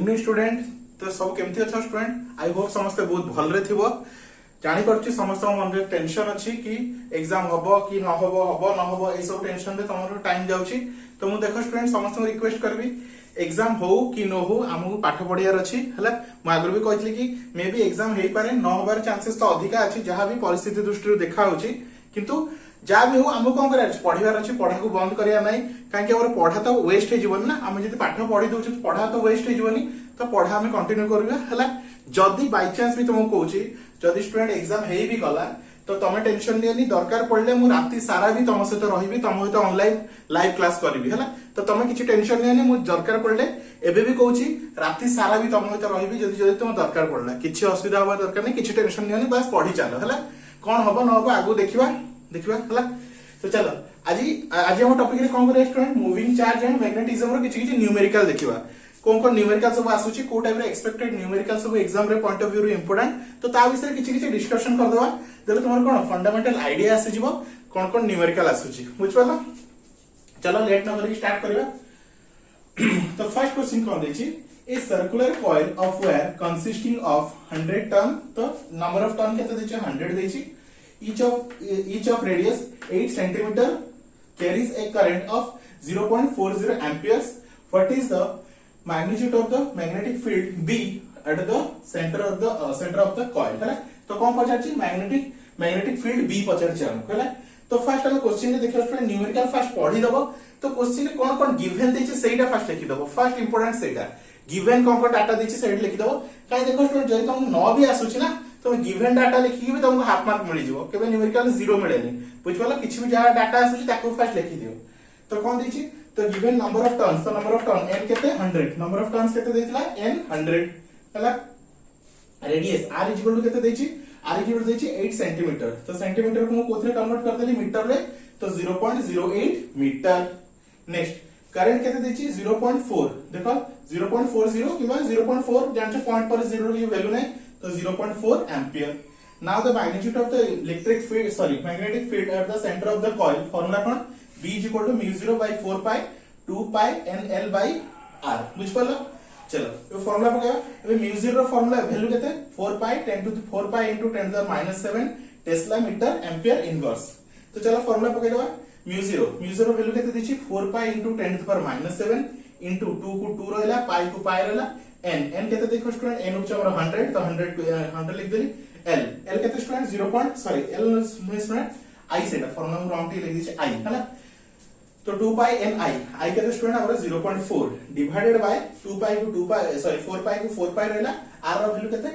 Evening student तो सब केमती अच्छा स्टूडेंट आई होप समस्ते बहुत भलरे थिबो जानि परछि समस्त मन रे टेंशन अछि कि एग्जाम हबो कि न हबो ए सब टेंशन रे तमरो टाइम जाउछि तो मु देखो स्टूडेंट समस्त रिक्वेस्ट करबी एग्जाम हो कि न हो हमहु पाठ पढियार अछि हला मु आगर भी कहथली कि मे बी एग्जाम हेई पारे न होबार चांसेस तो अधिका अछि जहां भी परिस्थिति दृष्टि देखा होछि किंतु जा भी हो हमहु कोन करे पढिबार अछि पढा को बंद करिया नै काहे कि हमर पढा तो वेस्ट हे जीवन ना हम जति पाठ पढी दउछु पढा तो वेस्ट हे जीवनी तो पढा हम कंटिन्यू करबा हला जदी बाय चांस भी तुमको कहूची जदी स्टूडेंट एग्जाम हेई भी गला तो तमे टेंशन लेनी दरकार पड़ले मु राती सारा भी तम सहित रहिबी तम सहित ऑनलाइन लाइव क्लास करबी हला तो तमे किछि टेंशन लेनी मु दरकार पड़ले एबे भी कहूची राती सारा भी तम सहित रहिबी जदी जदी तुम दरकार पड़ला किछि असुविधा होबा दरकार नै किछि टेंशन लेनी बस पढी चलो हला कोन हबो न हबो आगु देखिबा हला तो चलो आज हम टॉपिक रे कोन करे student moving charge and magnetism रो किछि न्यूमेरिकल देखिबा कोन न्यूमेरिकल सब आसुची को टाइप रे एक्सपेक्टेड न्यूमेरिकल सब एग्जाम रे पॉइंट ऑफ व्यू रे इंपोर्टेंट तो ता विषय किछि डिस्कशन कर दवा देले तुमर कोन फंडामेंटल आईडिया आसी जिवो कोन न्यूमेरिकल आसुची बुझ पालो चलो लेट न करी स्टार्ट करिबा तो फर्स्ट क्वेश्चन कोन देछि a circular coil of wire consisting of 100 turn तो नंबर ऑफ टर्न केते देछि 100 देछि each of radius 8 centimeter carries a current of 0.40 amperes. What is the magnitude of the magnetic field B at the center of the coil? है तो कौन पचारछि magnetic field B पचारछि हमको है तो फर्स्ट हम क्वेश्चन में देखियो स्टूडेंट न्यूमेरिकल फर्स्ट पढी दबो तो क्वेश्चन में कोन गिवन देछि सेटा फर्स्ट लिखि दबो फर्स्ट इंपोर्टेंट सेटा गिवन कोन डाटा देछि सेटा लिखि दबो काई देखो स्टूडेंट जदि तुम न भी आसुछि ना तो गिवन डाटा लिखि भी तुमको हाफ मार्क मिल जिवो केबे न्यूमेरिकल जीरो मिलेनी बुझ पालो किछि भी जहा डाटा आसुछि ताको फर्स्ट लिखि दियो तो कोन देछि तो गिवन नंबर ऑफ टर्न्स तो नंबर ऑफ टर्न n केते 100 नंबर ऑफ टर्न्स केते देथिला n 100 हला रेडियस r इक्वल टू केते देछि r इक्वल टू देछि 8 सेंटीमीटर तो सेंटीमीटर को कोथरे कन्वर्ट कर देली मीटर रे तो 0.08 मीटर नेक्स्ट करंट केते देछि 0.4 देखो 0.40 किबा 0.4 जानछो पॉइंट पर 0 की वैल्यू नै तो 0.4 ampere. Now the magnitude of the magnetic field at the center of the coil formula कौन B is equal to mu 0 by 4 pi 2 pi NL by R बुझ पालो चलो ये फार्मूला पकाया ये mu 0 रो फार्मूला वैल्यू केते 4 pi 10 to 4 pi into 10 to the minus 7 tesla metre ampere inverse तो चलो फार्मूला पकाई दवा mu 0 वैल्यू केते देछि 4 pi into 10 to the power minus 7 into 2 को 2 रहला pi को pi रहला n केते देखो स्टूडेंट n होछ हमर 100 तो 100 लिख देली l केते स्टूडेंट 0 l स्टूडेंट i सेटा फार्मूला में रॉन्ग लिख दिछ i हैला तो 2 pi n i केते स्टूडेंट हमर 0.4 डिवाइडेड बाय 2 pi को 4 pi को 4 pi रहला r रो वैल्यू केते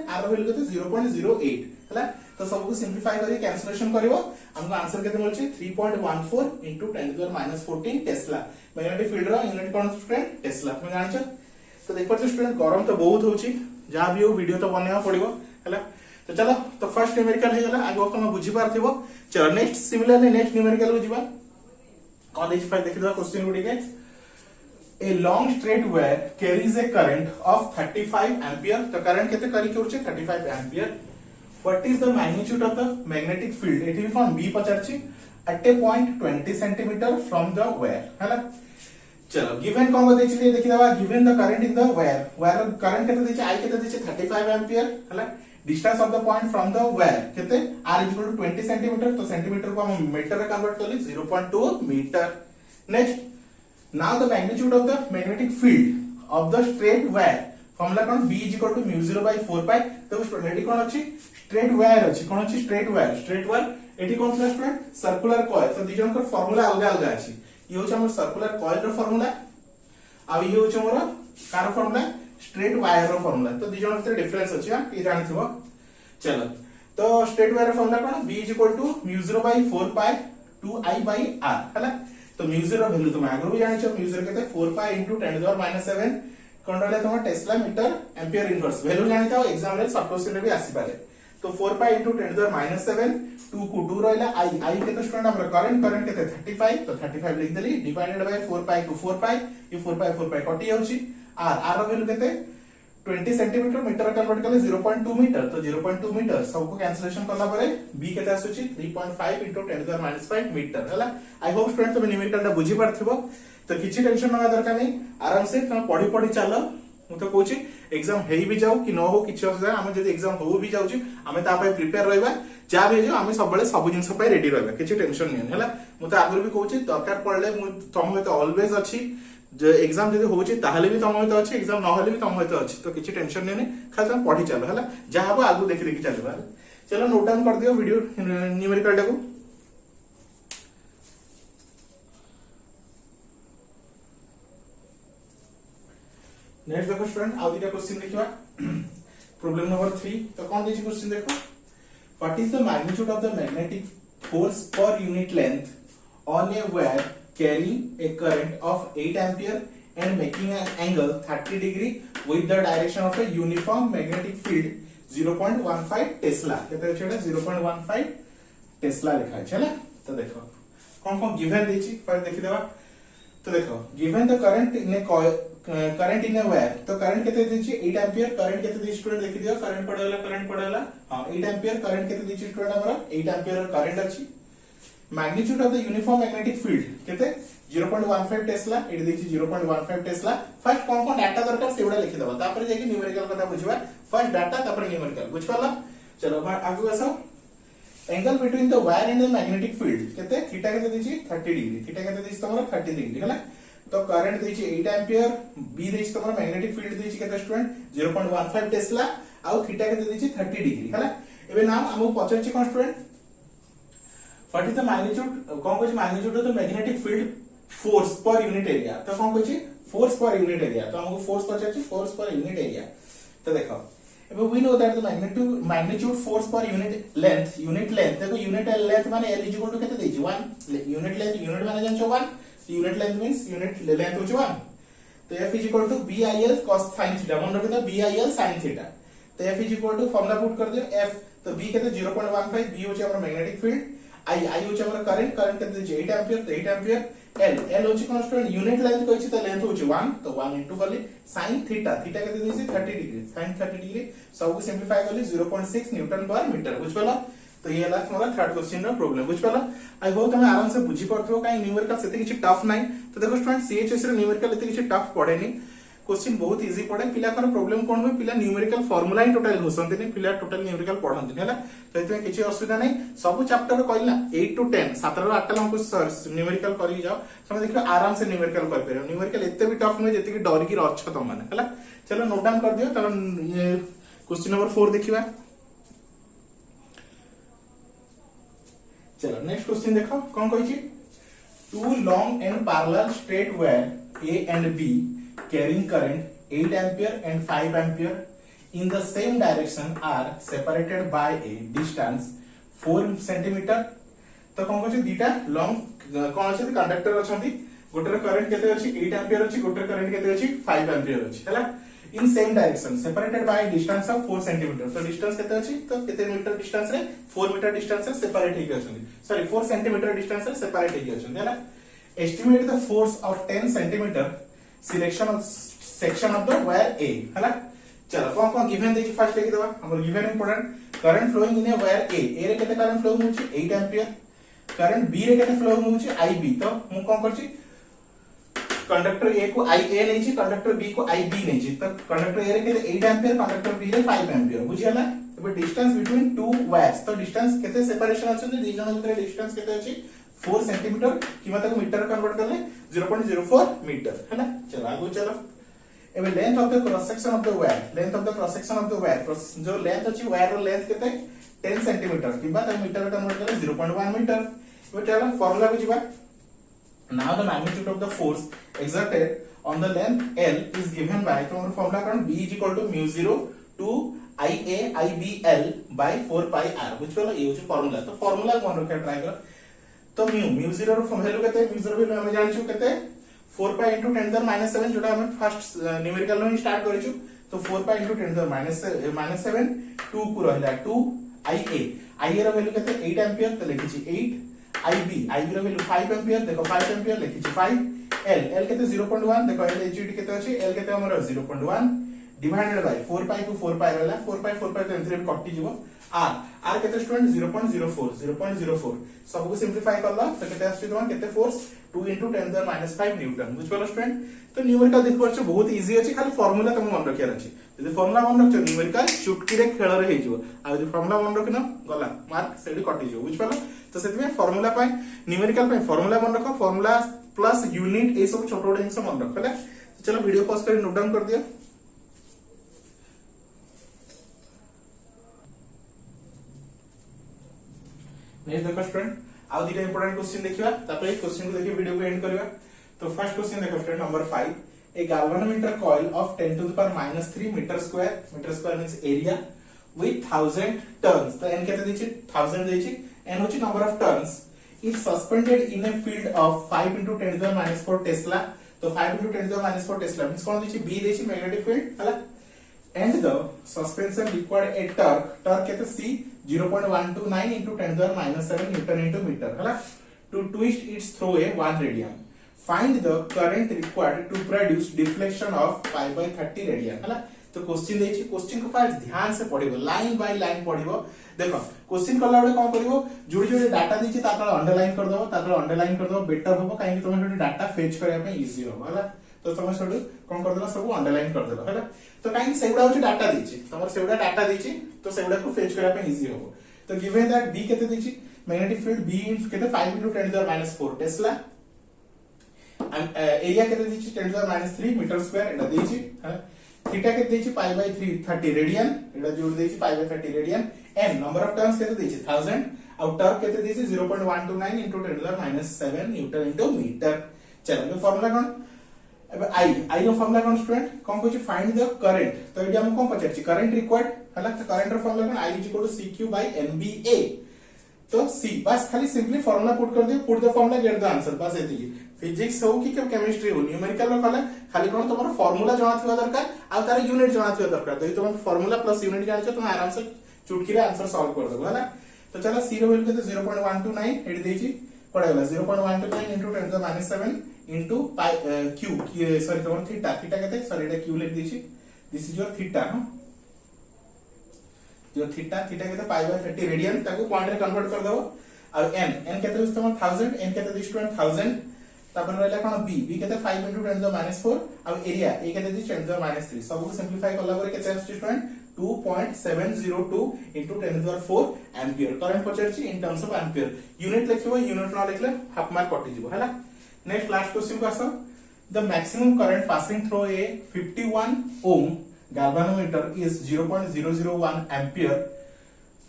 0.08 हैला तो सब को सिंपलीफाई करी कैंसलेशन करिवो हमको आंसर केते मिलछि 3.14 into 10 to the minus 14 tesla magnetic field रो यूनिट कोन स्टूडेंट टेस्ला तुम जानि तो देखो स्टूडेंट गरम तो बहुत होची जहां भी हो वीडियो तो बनेवा पड़िबो हैला तो चलो तो फर्स्ट न्यूमेरिकल हे गला आगो तुम बुझी पारथिबो चलो नेक्स्ट सिमिलरली नेक्स्ट न्यूमेरिकल हो जिबा कौन देख पाइ देखि दो क्वेश्चन गुडी के a long straight wire carries a current of 35 ampere तो करंट केते करी करछे 35 ampere what is the magnitude of the magnetic field at भी फ्रॉम बी पचारछि at a point 20 centimetre from the wire हैला चलो गिवन कौन देछि देखि दवा given the current in the wire current केते देछि i केते देछि 35 एम्पियर हला distance of the point from the wire केते r इक्वल टू 20 सेंटीमीटर तो सेंटीमीटर को हम मीटर में कन्वर्ट करली 0.2 metre next now the magnitude of the magnetic field of the straight wire formula कोन b equal to mu 0 by 4 pi तो student कोन अछि स्ट्रेट वायर अछि कोन अछि स्ट्रेट वायर एटी कोन स्टूडेंट सर्कुलर कॉइल तो दिजन को फार्मूला अलग अलग अछि ये होछ हमर सर्कुलर कॉइल रो फार्मूला आ ये होछ हमर कार फार्मूला स्ट्रेट वायर रो फार्मूला तो दिजन भीतर डिफरेंस अछि हम ये जानिथिबो चलो तो स्ट्रेट वायर रो फार्मूला कोन b mu 0 by 4 pi 2i by r हला तो mu 0 वैल्यू तुम आगरो भी जानिछो mu 0 केते 4 pi into 10 to the minus 7 कोन रहले तुम tesla metre ampere inverse value जानिथाओ एग्जाम रे सब क्वेश्चन रे भी आसी पारे तो 4 pi into 10 to the minus 7 2 को 2 रहला i केते स्टूडेंट हमर करंट केते 35 तो 35 लिख देली डिवाइडेड बाय 4 pi को 4 pi ये 4 pi कटि जाउची r रो वैल्यू केते 20 सेंटीमीटर मीटर कन्वर्ट करले 0.2 मीटर तो 0.2 मीटर सब को कैंसलेशन करला परे b केते आसुची 3.5 into 10 to the minus 5 metre हला आई होप स्टूडेंट तुम न्यूमेरिकल टा बुझी पारथिबो तो किछि टेंशन ना दरकार नै आराम से तुम पढी चलो मु तो कहूची एग्जाम हेई भी जाऊ कि न हो किछि असुविधा आमे जदी एग्जाम हो भी जाउची आमे ता पय प्रिपेयर रहबा जा भी जो आमे सब बेले सब जिंस पय रेडी रहबा किछि टेंशन नै हला मु त आगुर भी कहूची दरकार पड़ले मु तम में तो ऑलवेज अछि जे एग्जाम जदी होची ताहले भी तम में तो अछि एग्जाम न होले भी तम में तो अछि तो किछि टेंशन नै खाली तुम पढी चलो हला जा हबो आगु देखि देखि चलबा चलो नोट डाउन कर दियो वीडियो न्यूमेरिकल टाको नेक्स्ट देखो स्टूडेंट आउ दिटा क्वेश्चन देखिबा प्रॉब्लम नंबर 3 तो कोन देछि क्वेश्चन देखो what is the magnitude of the magnetic force per unit length on a wire carrying a current of 8 ampere and making an angle 30 degree with the direction of a uniform magnetic field 0.15 Tesla केते छै 0.15 Tesla लिखा छै ना तो देखो कोन कोन given देछि पर देखि देबा तो देखो given the current in a wire तो करंट केते देछि 8 एंपियर करंट केते देछि स्टूडेंट देखि दियो करंट पड़ला हां 8 एंपियर करंट केते देछि स्टूडेंट हमरा 8 एंपियर करंट अछि magnitude of the uniform magnetic field केते 0.15 टेस्ला एडी देखि 0.15 टेस्ला फर्स्ट कोन कोन डाटा दरकार सेबडा लिखि दबा तापर जे कि न्यूमेरिकल कथा बुझबा फर्स्ट डाटा तापर न्यूमेरिकल बुझ पाला चलो आगु आसो angle between the wire and the magnetic field केते थीटा केते देछि 30 डिग्री थीटा केते देछि तमरा 30 डिग्री हला तो करंट देछि 8 एंपियर बी देछि तमरा मैग्नेटिक फील्ड देछि केते स्टूडेंट 0.15 टेस्ला आउ थीटा केते देछि 30 डिग्री हला एबे नाम हमो पछरछि कोन student What is the magnitude? कौन कुछ magnitude of the magnetic field force per unit area? तो कौन कुछ force per unit area? तो हमको force पता है force per unit area. तो देखो, अब we know that the magnitude force per unit length देखो unit length माने L equal to कितना देगी 1 unit length unit माने जानते हो 1 unit length means unit length होची 1 तो F is equal to BIL cos sin theta मन रखो तो BIL sin theta तो F is equal to formula put कर दियो F तो B कहते 0.15 B होची हमारा मैग्नेटिक फील्ड आई होची हमर करंट केते जे 8 एंपियर तो 8 एंपियर एल होची कोन स्टूडेंट यूनिट लेंथ कहछि तो लेंथ होची 1 तो 1 इनटू करली sin थीटा केते देछि 30 डिग्री sin 30 डिग्री सब को सिंपलीफाई करली 0.6 न्यूटन पर मीटर बुझ पाला तो ये ला हमारा थर्ड क्वेश्चन रो प्रॉब्लम बुझ पाला आई होप तुम आराम से बुझी पड़थो काई न्यूमेरिकल सेते किछि टफ नाही तो देखो स्टूडेंट सीएचएस रे न्यूमेरिकल एते किछि टफ पड़ेनी क्वेश्चन बहुत इजी पड़े पिला कर प्रॉब्लम कोन में पिला न्यूमेरिकल फार्मूला ही टोटल घोसंते ने पिला टोटल न्यूमेरिकल पढंती हला तो इतने किछि असुविधा नै सब चैप्टर कहला 8 टू 10 7 रो 8 हमको न्यूमेरिकल करी जाओ समय देखो आराम से न्यूमेरिकल कर पेरो न्यूमेरिकल एते भी टफ नै जति कि डर की रछ त माने हला चलो नोट डाउन कर दियो चलो क्वेश्चन नंबर 4 देखिबा चलो नेक्स्ट क्वेश्चन देखो कोन कहै छी two long and parallel straight wire A and B carrying current 8 ampere and 5 ampere in the same direction are separated by a distance 4 cm तो कोन कहै दीटा लॉन्ग कोन अछि कंडक्टर अछंती गोटर करंट केते अछि 8 एंपियर अछि गोटर करंट केते अछि 5 एंपियर अछि हला in same direction separated by distance of 4 cm तो डिस्टेंस केते अछि तो केते मीटर डिस्टेंस रे 4 मीटर डिस्टेंस रे सेपरेट हे अछंती सॉरी 4 cm डिस्टेंस रे सेपरेट हे अछंती हला estimate the force of 10 cm section of the wire A हला चलो कोन गिवन देछि फर्स्ट लिखि दबा हमर given important current flowing in a wire A रे केते करंट फ्लो होछि 8 एंपियर करंट B रे केते फ्लो होछि IB तो मु कोन करछि कंडक्टर A को IA नै छी कंडक्टर B को IB नै छी तो कंडक्टर A रे केते 8 एंपियर कंडक्टर B रे 5 एंपियर बुझियला एबे डिस्टेंस बिटवीन टू वायर्स तो डिस्टेंस केते सेपरेशन अछि दी जन भितर डिस्टेंस केते अछि 4 सेंटीमीटर किमा तक मीटर कन्वर्ट करले 0.04 मीटर है ना चलो आगु चलो एबे length of the cross section of the wire जो लेंथ अछि वायर रो लेंथ केते 10 सेंटीमीटर किबा तक मीटर कन्वर्ट करले 0.1 मीटर एबे चलो फार्मूला बुझिबा now the magnitude of the force exerted on the length L is given by तो हमर फार्मूला करण B μ0 two IA IBL by 4 pi r बुझ पालो ये होछि फार्मूला तो फार्मूला कोन रखे ट्राई कर तो μ0 रो वैल्यू केते μ0 वैल्यू हम जानछु केते 4 pi into 10 the minus 7 जोटा हम फर्स्ट न्यूमेरिकल में स्टार्ट करिछु तो 4 pi into 10 the minus 7 2 को रहला 2 IA रो वैल्यू केते 8 एंपियर तो लिखिछि 8 IB रो वैल्यू 5 एंपियर देखो 5 एंपियर लिखिछि 5 L केते 0.1 देखो L एचडी केते अछि L केते हमर 0.1 डिवाइडेड बाय 4 pi को 4 pi रहला 4 pi तो एंथ्री कटि जिवो r केते स्टूडेंट 0.04 सब को सिंपलीफाई करला तो केते आछि तोन केते force 2 into 10 the minus 5 Newton बुझ पालो स्टूडेंट तो न्यूमेरिकल देखि परछ बहुत इजी अछि खाली फार्मूला तुम मन रखिया अछि यदि फॉर्मूला मन रखछ न्यूमेरिकल चुटकी रे खेल रे हेजिवो आ यदि फॉर्मूला मन रखिनो गला मार्क सेडी कटि जो बुझ पालो तो सेति में फॉर्मूला पय न्यूमेरिकल पय फॉर्मूला मन रखो फॉर्मूला प्लस यूनिट ए सब छोट छोट हिंस मन रखो चलो वीडियो पॉज कर नोट डाउन कर दियो नेक्स्ट देखो स्टूडेंट आउ दिटा इंपोर्टेंट क्वेश्चन देखिबा तापर क्वेश्चन को देखि वीडियो को एंड करबा तो फर्स्ट क्वेश्चन देखो student number 5 a galvanometer coil of 10 to the power -3 meter square means area with 1000 turns तो n केते देछि 1000 देछि n होछि number of turns is suspended in a field of 5 into 10 to the -4 tesla तो 5 into 10 to the -4 tesla means कोन देछि b देछि magnetic field हला and the suspension required a torque केते c 0.129 into 10 to the -7 newton into meter हला to twist its through a 1 radian find the current required to produce deflection of pi by 30 radian हला तो question देछि question को पास ध्यान से पढिबो line by line पढिबो देखो question कला बेले कोन करिवो जुडी जुडी डाटा देछि ता तळे अंडरलाइन कर दो बेटर होबो काहे कि तुम जोडी डाटा फेच करिया पे इजी होबो हला तो तुम सोडू कोन कर देला सब अंडरलाइन कर देला हला तो काहे कि सेगुडा होछि डाटा देछि तमर सेगुडा डाटा देछि तो सेगुडा को फेच करिया पे इजी होबो तो गिवन दैट b केते देछि मैग्नेटिक फील्ड b केते 5 into 10 to the -4 Tesla area केते देछि 10 to the -3 मीटर स्क्वायर एटा देछि थीटा केते देछि पाई बाय 3 30 रेडियन एटा जोड़ देछि pi by 30 radian n number of turns केते देछि 1000 और टॉर्क केते देछि 0.129 into 10 to the -7 newton into metre चलो फार्मूला कोन अब आई रो फार्मूला कोन स्टूडेंट कोन कहछि फाइंड द करंट तो एडी हम कोन पचारछि करंट रिक्वायर्ड हला तो करंट रो फार्मूला कोन i cq by nba तो c बस खाली सिंपली फार्मूला पुट कर दियो put the formula get the answer बस एति फिजिक्स हो कि केमिस्ट्री हो न्यूमेरिकल रो खाली कोन तमरो फार्मूला जाना थिबा दरकार आ तार यूनिट जाना थिबा दरकार तो तुम फार्मूला प्लस यूनिट जानिछ तुम आराम से चुटकी रे आंसर सॉल्व कर देबो हला तो चलो c रो वैल्यू केते 0.129 एडी देछि पडा गला 0.129 into 10 to the -7 into pi q sorry तुम थीटा केते सॉरी एटा q लिख देछि दिस इज योर थीटा जो थीटा केते पाई बाय 30 रेडियन ताको पॉइंट रे कन्वर्ट कर दबो और n केते दिस तुम 1000 n केते दिस 1000 तापर रहला कोन b केते 5 into 10 to the -4 और एरिया ए केते दिस 10 to the -3 सब को सिंपलीफाई करला पर केते आछी student 2.702 into 10 to the 4 ampere current पचरची in terms of ampere unit लिखिबो यूनिट न लिखले हाफ मार्क कटि जिवो हला नेक्स्ट लास्ट क्वेश्चन को आसो the maximum current passing through a 51 ohm galvanometer is 0.001 ampere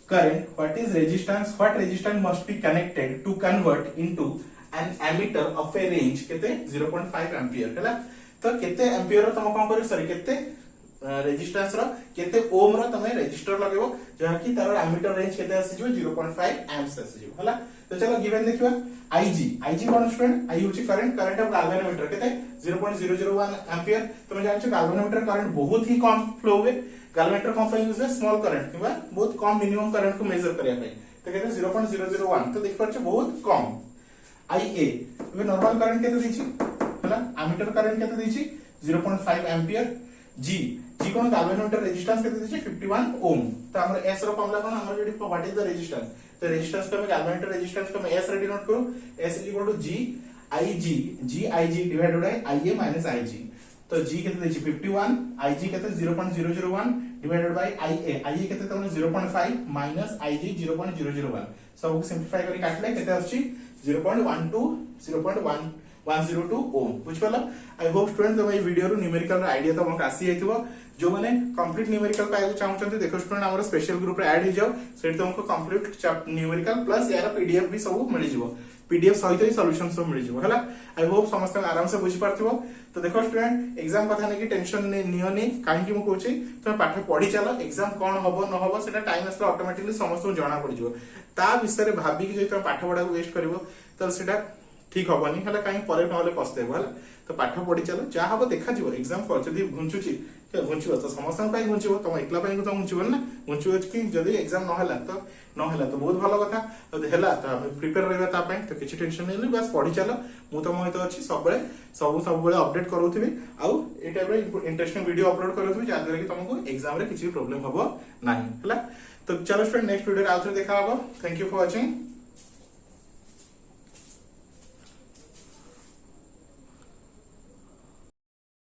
current what resistance must be connected to convert into an ammeter of a range केते 0.5 ampere हला तो केते एम्पियर रो तम कोन करियो सॉरी केते रेजिस्टेंस रो केते ओम रो तमे रेजिस्टर लगेबो जहा कि तार एमीटर रेंज केते आसी जो 0.5 एम्प्स आसी जो हला तो चलो गिवन देखिबा IG कोन स्टूडेंट आई होची करंट ऑफ गैल्वेनोमीटर केते 0.001 एम्पियर तुम जानि छ गैल्वेनोमीटर करंट बहुत ही कम फ्लो हुए गैल्वेनोमीटर कम पे यूज है स्मॉल करंट किबा बहुत कम मिनिमम करंट को मेजर करिया पे तो केते 0.001 तो देख परछ बहुत कम IA ଏବେ नॉर्मल करंट केते दिछि हला एमीटर करंट केते दिछि 0.5 एम्पियर G कोन गैल्वेनोमीटर रेजिस्टेंस केते दिछि 51 ओम तो हमर S रो फार्मूला कोन हमर JD what is the resistance तो रेजिस्टेंस को हम गैल्वेनोमीटर रेजिस्टेंस को हम S रेडी नोट करू S G IG divided by IA minus IG तो G केते दिछि 51 IG केते 0.001 डिवाइडेड बाय IA केते तमने 0.5 माइनस IG 0.001 सब को सिंपलीफाई करी काटले केते आछि 0.102 ओम बुझ पाला आई होप स्टूडेंट तो भाई वीडियो रो न्यूमेरिकल आईडिया तो हमक आसी आइथिबो जो माने कंप्लीट न्यूमेरिकल पाइबो चाहउछन्ते देखो स्टूडेंट हमर स्पेशल ग्रुप रे ऐड हो जाओ सेट तुमको कंप्लीट न्यूमेरिकल प्लस यार पीडीएफ भी सब मिल जिवो पीडीएफ सहित ही सॉल्यूशन सब मिल जिवो हला आई होप समस्त आराम से बुझ पारथिबो तो देखो स्टूडेंट एग्जाम कथा नै कि टेंशन नै नियोनी काहे कि म कहूची तुम पाठ पढी चलो एग्जाम कोन हबो न हबो सेटा टाइम आसला ऑटोमेटिकली समस्त जाना पड़ जिवो ता विषय रे भाबी कि जे तुम पाठ पढा को वेस्ट करबो तो सेटा ठीक हबनी हला काहे परे नहले पस्तेबो हला तो पाठ पढी चलो जा हबो देखा जिवो एग्जाम पर जदी घुंचुची के घुंचिबो तो समस्त पाई घुंचिबो तुम एकला पाई तो घुंचिबो ना घुंचिबो कि जदी एग्जाम न हला तो बहुत भलो कथा जदी हला तो हम प्रिपेयर रहबा ता पाई तो किछि टेंशन नै बस पढी चलो मु तो मोहित अछि सब बेले अपडेट करूथिबी आउ ए टाइप रे इंटरेस्टिंग वीडियो अपलोड करूथिबी जादर कि तुमको एग्जाम रे किछि प्रॉब्लम हबो नाही हला तो चलो स्टूडेंट नेक्स्ट वीडियो रे आउथरे देखा हबो थैंक यू फॉर वाचिंग।